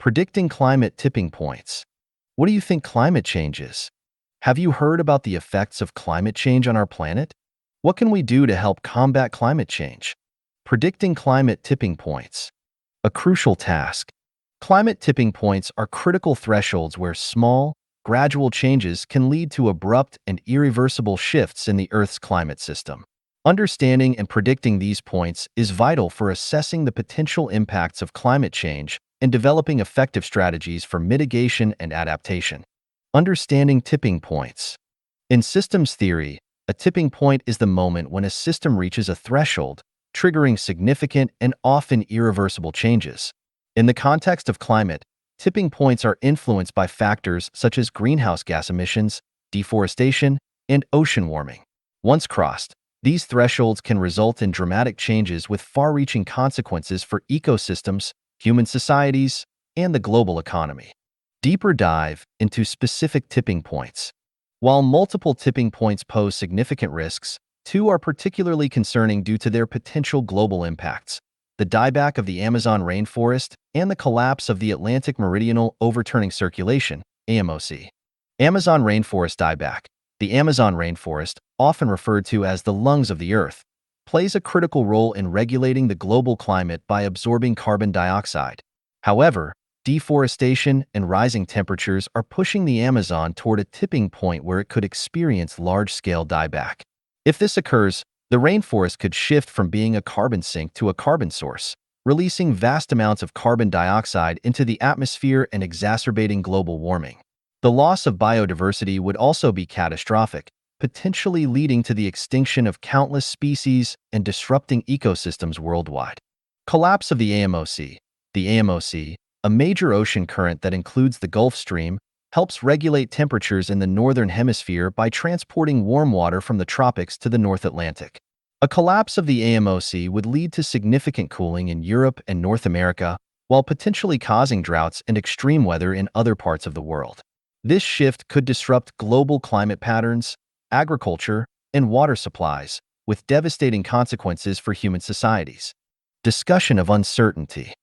Predicting climate tipping points. What do you think climate change is? Have you heard about the effects of climate change on our planet? What can we do to help combat climate change? Predicting climate tipping points. A crucial task. Climate tipping points are critical thresholds where small, gradual changes can lead to abrupt and irreversible shifts in the Earth's climate system. Understanding and predicting these points is vital for assessing the potential impacts of climate change and developing effective strategies for mitigation and adaptation. Understanding tipping points. In systems theory, a tipping point is the moment when a system reaches a threshold, triggering significant and often irreversible changes. In the context of climate, tipping points are influenced by factors such as greenhouse gas emissions, deforestation, and ocean warming. Once crossed, these thresholds can result in dramatic changes with far-reaching consequences for ecosystems, human societies, and the global economy. Deeper dive into specific tipping points. While multiple tipping points pose significant risks, two are particularly concerning due to their potential global impacts: the dieback of the Amazon rainforest and the collapse of the Atlantic Meridional Overturning Circulation, AMOC. Amazon rainforest dieback. The Amazon rainforest, often referred to as the lungs of the Earth, plays a critical role in regulating the global climate by absorbing carbon dioxide. However, deforestation and rising temperatures are pushing the Amazon toward a tipping point where it could experience large-scale dieback. If this occurs, the rainforest could shift from being a carbon sink to a carbon source, releasing vast amounts of carbon dioxide into the atmosphere and exacerbating global warming. The loss of biodiversity would also be catastrophic, potentially leading to the extinction of countless species and disrupting ecosystems worldwide. Collapse of the AMOC. The AMOC, a major ocean current that includes the Gulf Stream, helps regulate temperatures in the northern hemisphere by transporting warm water from the tropics to the North Atlantic. A collapse of the AMOC would lead to significant cooling in Europe and North America, while potentially causing droughts and extreme weather in other parts of the world. This shift could disrupt global climate patterns, agriculture, and water supplies, with devastating consequences for human societies. Discussion of uncertainty.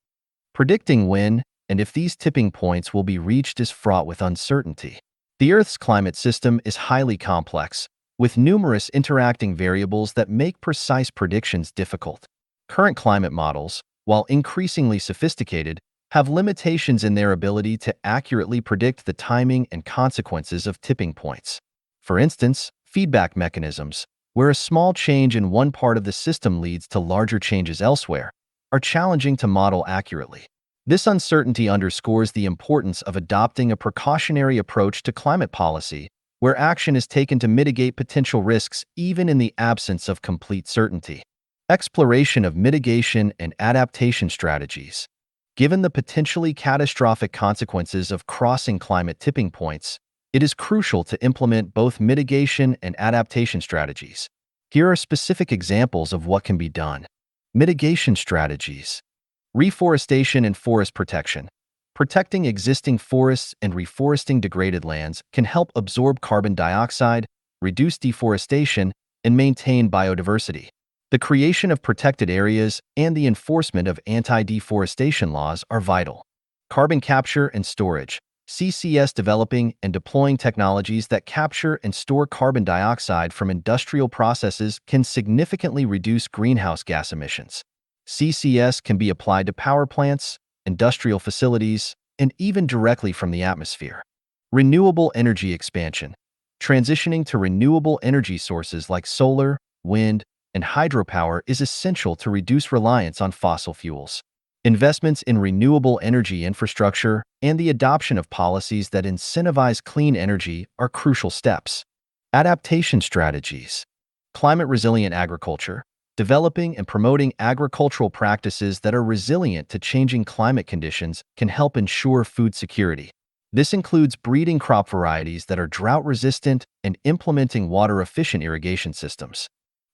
Predicting when and if these tipping points will be reached is fraught with uncertainty. The Earth's climate system is highly complex, with numerous interacting variables that make precise predictions difficult. Current climate models, while increasingly sophisticated, have limitations in their ability to accurately predict the timing and consequences of tipping points. For instance, feedback mechanisms, where a small change in one part of the system leads to larger changes elsewhere, are challenging to model accurately. This uncertainty underscores the importance of adopting a precautionary approach to climate policy, where action is taken to mitigate potential risks even in the absence of complete certainty. Exploration of mitigation and adaptation strategies. Given the potentially catastrophic consequences of crossing climate tipping points, it is crucial to implement both mitigation and adaptation strategies. Here are specific examples of what can be done. Mitigation strategies. Reforestation and forest protection. Protecting existing forests and reforesting degraded lands can help absorb carbon dioxide, reduce deforestation, and maintain biodiversity. The creation of protected areas and the enforcement of anti-deforestation laws are vital. Carbon capture and storage. CCS developing and deploying technologies that capture and store carbon dioxide from industrial processes can significantly reduce greenhouse gas emissions. CCS can be applied to power plants, industrial facilities, and even directly from the atmosphere. Renewable energy expansion. Transitioning to renewable energy sources like solar, wind, and hydropower is essential to reduce reliance on fossil fuels. Investments in renewable energy infrastructure and the adoption of policies that incentivize clean energy are crucial steps. Adaptation strategies. Climate-resilient agriculture. Developing and promoting agricultural practices that are resilient to changing climate conditions can help ensure food security. This includes breeding crop varieties that are drought-resistant and implementing water-efficient irrigation systems.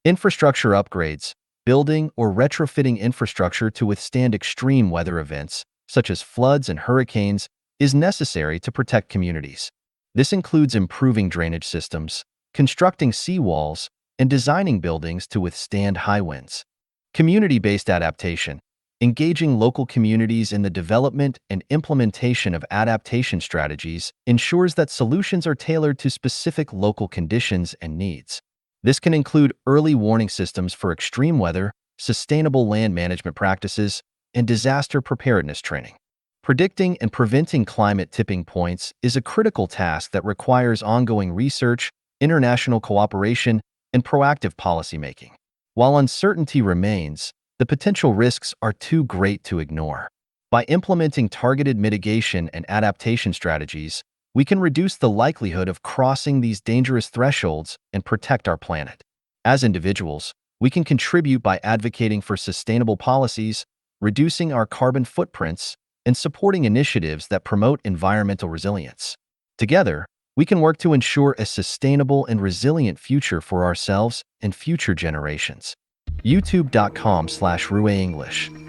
Infrastructure upgrades. Building or retrofitting infrastructure to withstand extreme weather events, such as floods and hurricanes, is necessary to protect communities. This includes improving drainage systems, constructing seawalls, and designing buildings to withstand high winds. Community-based adaptation. Engaging local communities in the development and implementation of adaptation strategies ensures that solutions are tailored to specific local conditions and needs. This can include early warning systems for extreme weather, sustainable land management practices, and disaster preparedness training. Predicting and preventing climate tipping points is a critical task that requires ongoing research, international cooperation, and proactive policymaking. While uncertainty remains, the potential risks are too great to ignore. By implementing targeted mitigation and adaptation strategies, we can reduce the likelihood of crossing these dangerous thresholds and protect our planet. As individuals, we can contribute by advocating for sustainable policies, reducing our carbon footprints, and supporting initiatives that promote environmental resilience. Together, we can work to ensure a sustainable and resilient future for ourselves and future generations. youtube.com/RuiEnglish